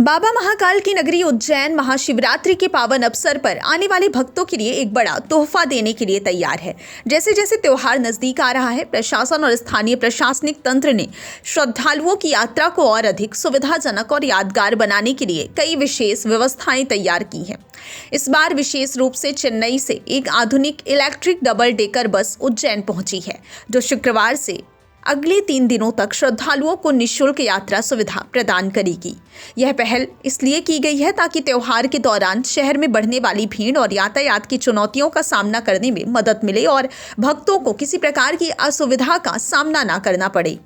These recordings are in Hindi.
बाबा महाकाल की नगरी उज्जैन महाशिवरात्रि के पावन अवसर पर आने वाले भक्तों के लिए एक बड़ा तोहफा देने के लिए तैयार है। जैसे जैसे त्योहार नजदीक आ रहा है, प्रशासन और स्थानीय प्रशासनिक तंत्र ने श्रद्धालुओं की यात्रा को और अधिक सुविधाजनक और यादगार बनाने के लिए कई विशेष व्यवस्थाएं तैयार की हैं। इस बार विशेष रूप से चेन्नई से एक आधुनिक electric double decker bus Ujjain पहुंची है, जो शुक्रवार से अगले 3 दिनों तक श्रद्धालुओं को निःशुल्क यात्रा सुविधा प्रदान करेगी। यह पहल इसलिए की गई है ताकि त्योहार के दौरान शहर में बढ़ने वाली भीड़ और यातायात की चुनौतियों का सामना करने में मदद मिले और भक्तों को किसी प्रकार की असुविधा का सामना न करना पड़े।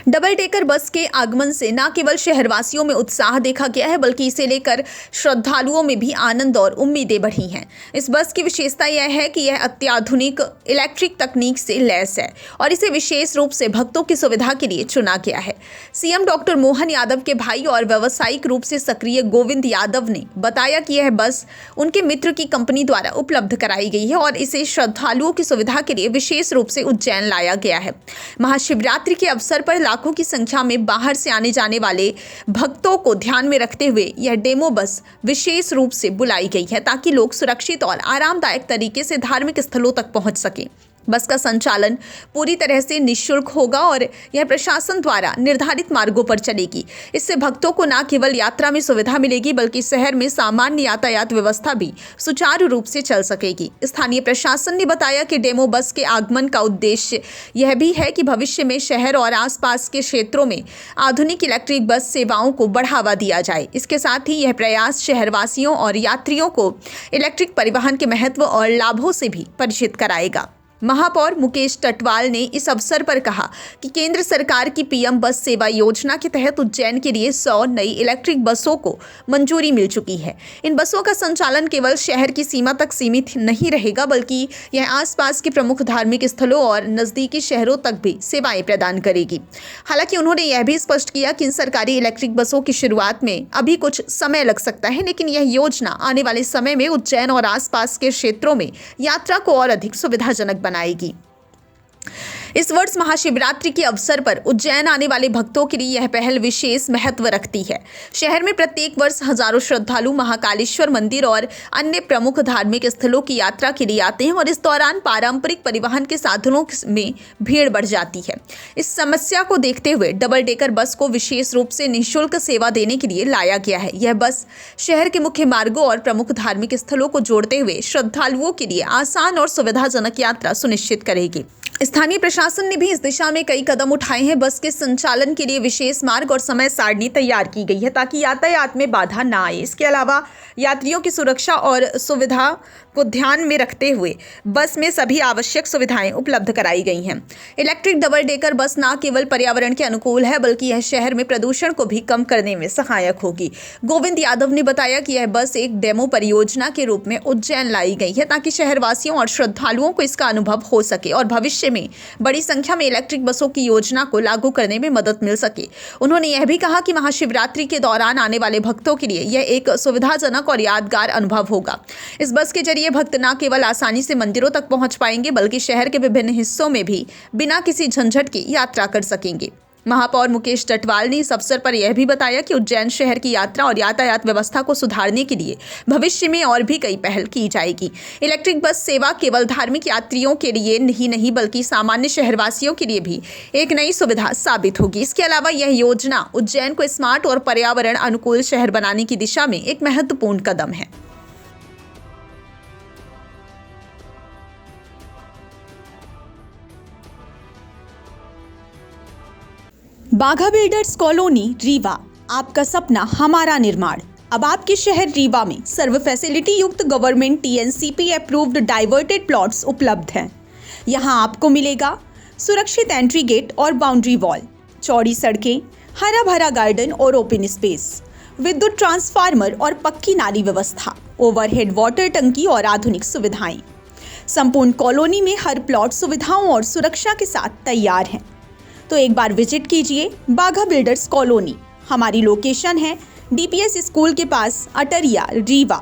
डबल डेकर बस के आगमन से न केवल शहरवासियों में उत्साह देखा गया है, बल्कि इसे लेकर श्रद्धालुओं में भी आनंद और उम्मीदें बढ़ी हैं। इस बस की विशेषता यह है कि यह अत्याधुनिक इलेक्ट्रिक तकनीक से लैस है और इसे विशेष रूप से भक्तों की सुविधा के लिए चुना गया है। सीएम डॉक्टर मोहन यादव के भाई और व्यावसायिक रूप से सक्रिय गोविंद यादव ने बताया कि यह बस उनके मित्र की कंपनी द्वारा उपलब्ध कराई गई है और इसे श्रद्धालुओं की सुविधा के लिए विशेष रूप से उज्जैन लाया गया है। महाशिवरात्रि के अवसर पर लाखों की संख्या में बाहर से आने जाने वाले भक्तों को ध्यान में रखते हुए यह डेमो बस विशेष रूप से बुलाई गई है ताकि लोग सुरक्षित और आरामदायक तरीके से धार्मिक स्थलों तक पहुंच सकें। बस का संचालन पूरी तरह से निःशुल्क होगा और यह प्रशासन द्वारा निर्धारित मार्गों पर चलेगी। इससे भक्तों को न केवल यात्रा में सुविधा मिलेगी, बल्कि शहर में सामान्य यातायात व्यवस्था भी सुचारू रूप से चल सकेगी। स्थानीय प्रशासन ने बताया कि डेमो बस के आगमन का उद्देश्य यह भी है कि भविष्य में शहर और आसपास के क्षेत्रों में आधुनिक इलेक्ट्रिक बस सेवाओं को बढ़ावा दिया जाए। इसके साथ ही यह प्रयास शहरवासियों और यात्रियों को इलेक्ट्रिक परिवहन के महत्व और लाभों से भी परिचित कराएगा। महापौर मुकेश टटवाल ने इस अवसर पर कहा कि केंद्र सरकार की पीएम बस सेवा योजना के तहत उज्जैन के लिए 100 नई इलेक्ट्रिक बसों को मंजूरी मिल चुकी है। इन बसों का संचालन केवल शहर की सीमा तक सीमित नहीं रहेगा, बल्कि यह आसपास के प्रमुख धार्मिक स्थलों और नजदीकी शहरों तक भी सेवाएं प्रदान करेगी। हालांकि उन्होंने यह भी स्पष्ट किया कि इन सरकारी इलेक्ट्रिक बसों की शुरुआत में अभी कुछ समय लग सकता है, लेकिन यह योजना आने वाले समय में उज्जैन और आसपास के क्षेत्रों में यात्रा को और अधिक सुविधाजनक बनाएगी। इस वर्ष महाशिवरात्रि के अवसर पर उज्जैन आने वाले भक्तों के लिए यह पहल विशेष महत्व रखती है। शहर में प्रत्येक वर्ष हजारों श्रद्धालु महाकालेश्वर मंदिर और अन्य प्रमुख धार्मिक स्थलों की यात्रा के लिए आते हैं और इस दौरान पारंपरिक परिवहन के साधनों में भीड़ बढ़ जाती है। इस समस्या को देखते हुए डबल डेकर बस को विशेष रूप से निःशुल्क सेवा देने के लिए लाया गया है। यह बस शहर के मुख्य मार्गों और प्रमुख धार्मिक स्थलों को जोड़ते हुए श्रद्धालुओं के लिए आसान और सुविधाजनक यात्रा सुनिश्चित करेगी। स्थानीय प्रशासन ने भी इस दिशा में कई कदम उठाए हैं। बस के संचालन के लिए विशेष मार्ग और समय सारणी तैयार की गई है ताकि यातायात में बाधा ना आए। इसके अलावा यात्रियों की सुरक्षा और सुविधा को ध्यान में रखते हुए बस में सभी आवश्यक सुविधाएं उपलब्ध कराई गई हैं। इलेक्ट्रिक डबल डेकर बस न केवल पर्यावरण के अनुकूल है, बल्कि यह शहर में प्रदूषण को भी कम करने में सहायक होगी। गोविंद यादव ने बताया कि यह बस एक डेमो परियोजना के रूप में उज्जैन लाई गई है ताकि शहरवासियों और श्रद्धालुओं को इसका अनुभव हो सके और भविष्य में बड़ी संख्या में इलेक्ट्रिक बसों की योजना को लागू करने में मदद मिल सके। उन्होंने यह भी कहा कि महाशिवरात्रि के दौरान आने वाले भक्तों के लिए यह एक सुविधाजनक और यादगार अनुभव होगा। इस बस के जरिए भक्त न केवल आसानी से मंदिरों तक पहुंच पाएंगे, बल्कि शहर के विभिन्न हिस्सों में भी बिना किसी झंझट की यात्रा कर सकेंगे। महापौर मुकेश टटवाल ने इस अवसर पर यह भी बताया कि उज्जैन शहर की यात्रा और यातायात व्यवस्था को सुधारने के लिए भविष्य में और भी कई पहल की जाएगी। इलेक्ट्रिक बस सेवा केवल धार्मिक यात्रियों के लिए ही नहीं, बल्कि सामान्य शहरवासियों के लिए भी एक नई सुविधा साबित होगी। इसके अलावा यह योजना उज्जैन को स्मार्ट और पर्यावरण अनुकूल शहर बनाने की दिशा में एक महत्वपूर्ण कदम है। बाघा बिल्डर्स कॉलोनी रीवा, आपका सपना हमारा निर्माण। अब आपके शहर रीवा में सर्व फैसिलिटी युक्त government TNCP approved diverted plots उपलब्ध हैं। यहां आपको मिलेगा सुरक्षित एंट्री गेट और बाउंड्री वॉल, चौड़ी सड़कें, हरा भरा गार्डन और ओपन स्पेस, विद्युत ट्रांसफार्मर और पक्की नाली व्यवस्था, ओवरहेड वाटर टंकी और आधुनिक सुविधाएं। संपूर्ण कॉलोनी में हर प्लॉट सुविधाओं और सुरक्षा के साथ तैयार है। तो एक बार विजिट कीजिए बाघा बिल्डर्स कॉलोनी। हमारी लोकेशन है डीपीएस स्कूल के पास, अटरिया, रीवा।